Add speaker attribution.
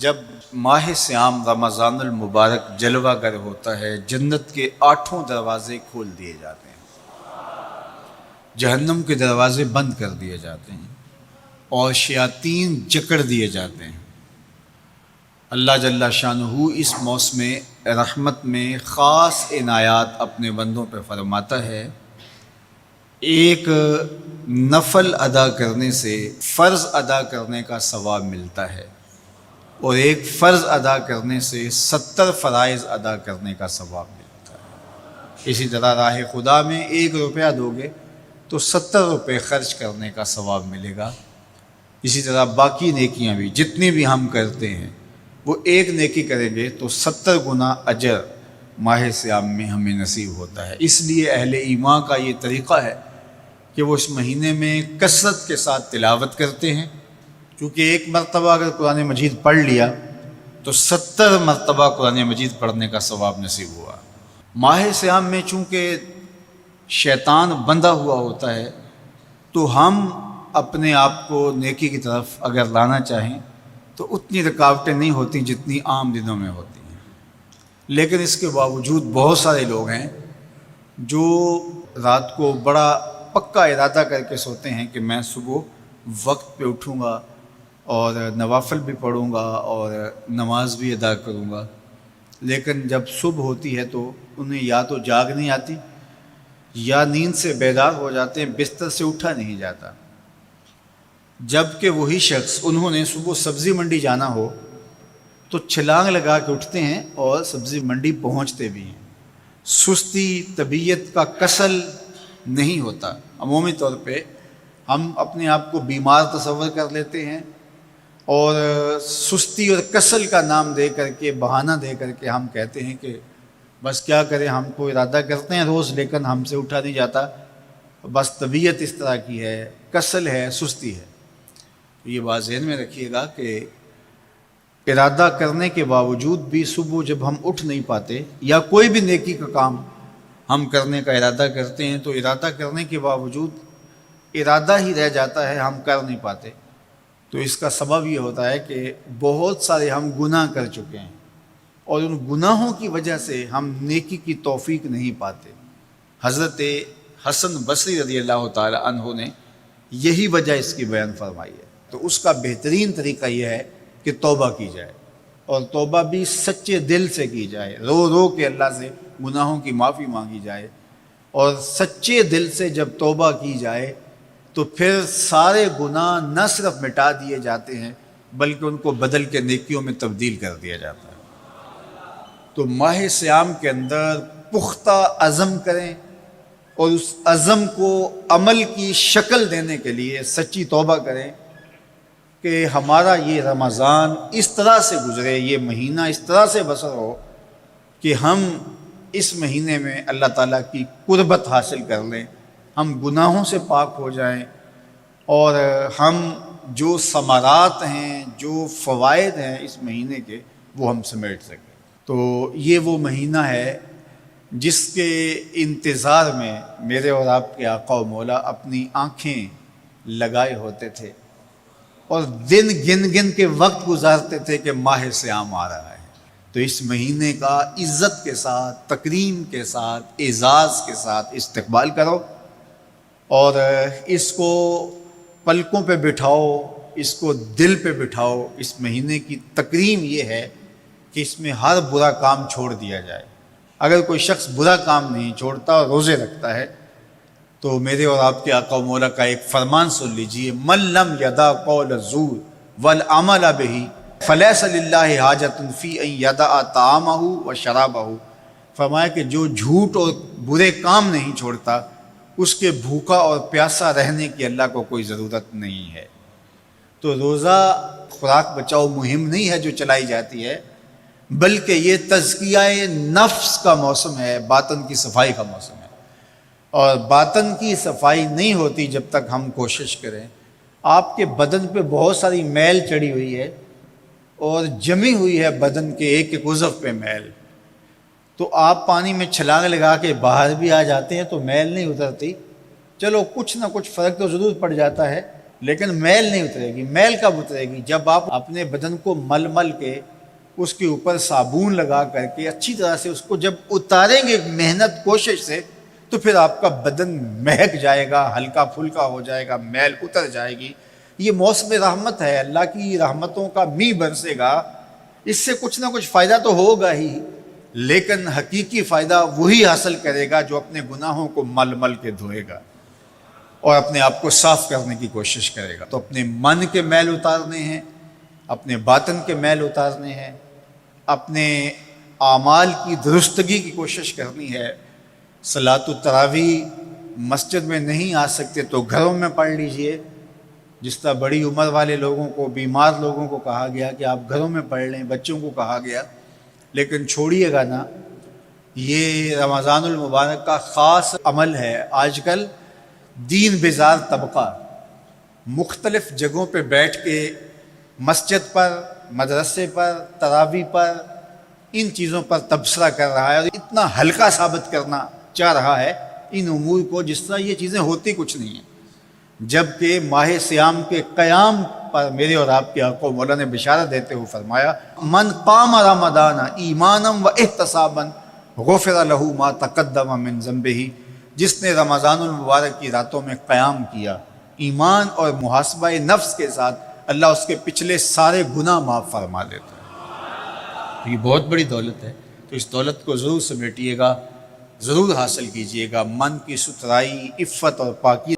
Speaker 1: جب ماہ سیام رمضان المبارک جلوہ گر ہوتا ہے، جنت کے 8 دروازے کھول دیے جاتے ہیں، جہنم کے دروازے بند کر دیے جاتے ہیں اور شیاطین جکڑ دیے جاتے ہیں۔ اللہ جل شانہ اس موسم رحمت میں خاص عنایات اپنے بندوں پہ فرماتا ہے۔ ایک نفل ادا کرنے سے فرض ادا کرنے کا ثواب ملتا ہے اور ایک فرض ادا کرنے سے 70 فرائض ادا کرنے کا ثواب ملتا ہے۔ اسی طرح راہ خدا میں 1 روپیہ دو گے تو 70 روپے خرچ کرنے کا ثواب ملے گا۔ اسی طرح باقی نیکیاں بھی جتنی بھی ہم کرتے ہیں، وہ ایک نیکی کریں گے تو 70 گنا اجر ماہ سیام میں ہمیں نصیب ہوتا ہے۔ اس لیے اہل ایمان کا یہ طریقہ ہے کہ وہ اس مہینے میں کثرت کے ساتھ تلاوت کرتے ہیں، کیونکہ ایک مرتبہ اگر قرآن مجید پڑھ لیا تو 70 مرتبہ قرآن مجید پڑھنے کا ثواب نصیب ہوا۔ ماہ سیام میں چونکہ شیطان بندھا ہوا ہوتا ہے، تو ہم اپنے آپ کو نیکی کی طرف اگر لانا چاہیں تو اتنی رکاوٹیں نہیں ہوتی جتنی عام دنوں میں ہوتی ہیں، لیکن اس کے باوجود بہت سارے لوگ ہیں جو رات کو بڑا پکا ارادہ کر کے سوتے ہیں کہ میں صبح وقت پہ اٹھوں گا اور نوافل بھی پڑھوں گا اور نماز بھی ادا کروں گا، لیکن جب صبح ہوتی ہے تو انہیں یا تو جاگ نہیں آتی یا نیند سے بیدار ہو جاتے ہیں، بستر سے اٹھا نہیں جاتا۔ جبکہ وہی شخص انہوں نے صبح سبزی منڈی جانا ہو تو چھلانگ لگا کے اٹھتے ہیں اور سبزی منڈی پہنچتے بھی ہیں۔ سستی طبیعت کا کسل نہیں ہوتا۔ عمومی طور پہ ہم اپنے آپ کو بیمار تصور کر لیتے ہیں اور سستی اور کسل کا نام دے کر کے، بہانہ دے کر کے ہم کہتے ہیں کہ بس کیا کریں، ہم کو ارادہ کرتے ہیں روز لیکن ہم سے اٹھا نہیں جاتا، بس طبیعت اس طرح کی ہے، کسل ہے، سستی ہے۔ یہ بات ذہن میں رکھیے گا کہ ارادہ کرنے کے باوجود بھی صبح جب ہم اٹھ نہیں پاتے یا کوئی بھی نیکی کا کام ہم کرنے کا ارادہ کرتے ہیں تو ارادہ کرنے کے باوجود ارادہ ہی رہ جاتا ہے، ہم کر نہیں پاتے، تو اس کا سبب یہ ہوتا ہے کہ بہت سارے ہم گناہ کر چکے ہیں اور ان گناہوں کی وجہ سے ہم نیکی کی توفیق نہیں پاتے۔ حضرت حسن بصری رضی اللہ تعالی عنہ نے یہی وجہ اس کی بیان فرمائی ہے۔ تو اس کا بہترین طریقہ یہ ہے کہ توبہ کی جائے، اور توبہ بھی سچے دل سے کی جائے، رو رو کے اللہ سے گناہوں کی معافی مانگی جائے، اور سچے دل سے جب توبہ کی جائے تو پھر سارے گناہ نہ صرف مٹا دیے جاتے ہیں بلکہ ان کو بدل کے نیکیوں میں تبدیل کر دیا جاتا ہے۔ تو ماہ سیام کے اندر پختہ عزم کریں اور اس عزم کو عمل کی شکل دینے کے لیے سچی توبہ کریں کہ ہمارا یہ رمضان اس طرح سے گزرے، یہ مہینہ اس طرح سے بسر ہو کہ ہم اس مہینے میں اللہ تعالیٰ کی قربت حاصل کر لیں، ہم گناہوں سے پاک ہو جائیں اور ہم جو ثمرات ہیں، جو فوائد ہیں اس مہینے کے، وہ ہم سمیٹ سکیں۔ تو یہ وہ مہینہ ہے جس کے انتظار میں میرے اور آپ کے آقا و مولا اپنی آنکھیں لگائے ہوتے تھے اور دن گن گن کے وقت گزارتے تھے کہ ماہ سیام آ رہا ہے۔ تو اس مہینے کا عزت کے ساتھ، تکریم کے ساتھ، اعزاز کے ساتھ استقبال کرو اور اس کو پلکوں پہ بٹھاؤ، اس کو دل پہ بٹھاؤ۔ اس مہینے کی تکریم یہ ہے کہ اس میں ہر برا کام چھوڑ دیا جائے۔ اگر کوئی شخص برا کام نہیں چھوڑتا اور روزے رکھتا ہے تو میرے اور آپ کے آقا و مولا کا ایک فرمان سن لیجئے، من لم یدع قول الزور والعمل بہ فلیس للہ حاجۃ فی ان یدع طعامہ و شرابہ۔ فرمایا کہ جو جھوٹ اور برے کام نہیں چھوڑتا، اس کے بھوکا اور پیاسا رہنے کی اللہ کو کوئی ضرورت نہیں ہے۔ تو روزہ خوراک بچاؤ مہم نہیں ہے جو چلائی جاتی ہے، بلکہ یہ تزکیہ نفس کا موسم ہے، باطن کی صفائی کا موسم ہے، اور باطن کی صفائی نہیں ہوتی جب تک ہم کوشش کریں۔ آپ کے بدن پہ بہت ساری میل چڑھی ہوئی ہے اور جمی ہوئی ہے بدن کے ایک ایک عضو پہ میل، تو آپ پانی میں چھلانگ لگا کے باہر بھی آ جاتے ہیں تو میل نہیں اترتی، چلو کچھ نہ کچھ فرق تو ضرور پڑ جاتا ہے، لیکن میل نہیں اترے گی۔ میل کب اترے گی؟ جب آپ اپنے بدن کو مل مل کے اس کے اوپر صابن لگا کر کے اچھی طرح سے اس کو جب اتاریں گے محنت کوشش سے، تو پھر آپ کا بدن مہک جائے گا، ہلکا پھلکا ہو جائے گا، میل اتر جائے گی۔ یہ موسم رحمت ہے، اللہ کی رحمتوں کا میਂہ برسے گا، اس سے کچھ نہ کچھ فائدہ تو ہوگا ہی، لیکن حقیقی فائدہ وہی حاصل کرے گا جو اپنے گناہوں کو مل مل کے دھوئے گا اور اپنے آپ کو صاف کرنے کی کوشش کرے گا۔ تو اپنے من کے میل اتارنے ہیں، اپنے باطن کے میل اتارنے ہیں، اپنے اعمال کی درستگی کی کوشش کرنی ہے۔ صلاۃ التراویح مسجد میں نہیں آ سکتے تو گھروں میں پڑھ لیجئے، جس طرح بڑی عمر والے لوگوں کو، بیمار لوگوں کو کہا گیا کہ آپ گھروں میں پڑھ لیں، بچوں کو کہا گیا، لیکن چھوڑیے گا نا، یہ رمضان المبارک کا خاص عمل ہے۔ آج کل دین بیزار طبقہ مختلف جگہوں پہ بیٹھ کے مسجد پر، مدرسے پر، تراویح پر، ان چیزوں پر تبصرہ کر رہا ہے اور اتنا ہلکا ثابت کرنا چاہ رہا ہے ان امور کو، جس طرح یہ چیزیں ہوتی کچھ نہیں ہیں، جبکہ ماہ صیام کے قیام پر میرے اور آپ کے آقا مولا نے بشارت دیتے ہوئے فرمایا، من قام رمضان ایمانا و احتسابا غفر له ما تقدم من ذنبہ، جس نے رمضان المبارک کی راتوں میں قیام کیا ایمان اور محاسبہ نفس کے ساتھ، اللہ اس کے پچھلے سارے گناہ معاف فرما دیتا ہے۔ یہ بہت بڑی دولت ہے، تو اس دولت کو ضرور سمیٹیے گا، ضرور حاصل کیجیے گا۔ من کی ستھرائی، عفت اور پاکی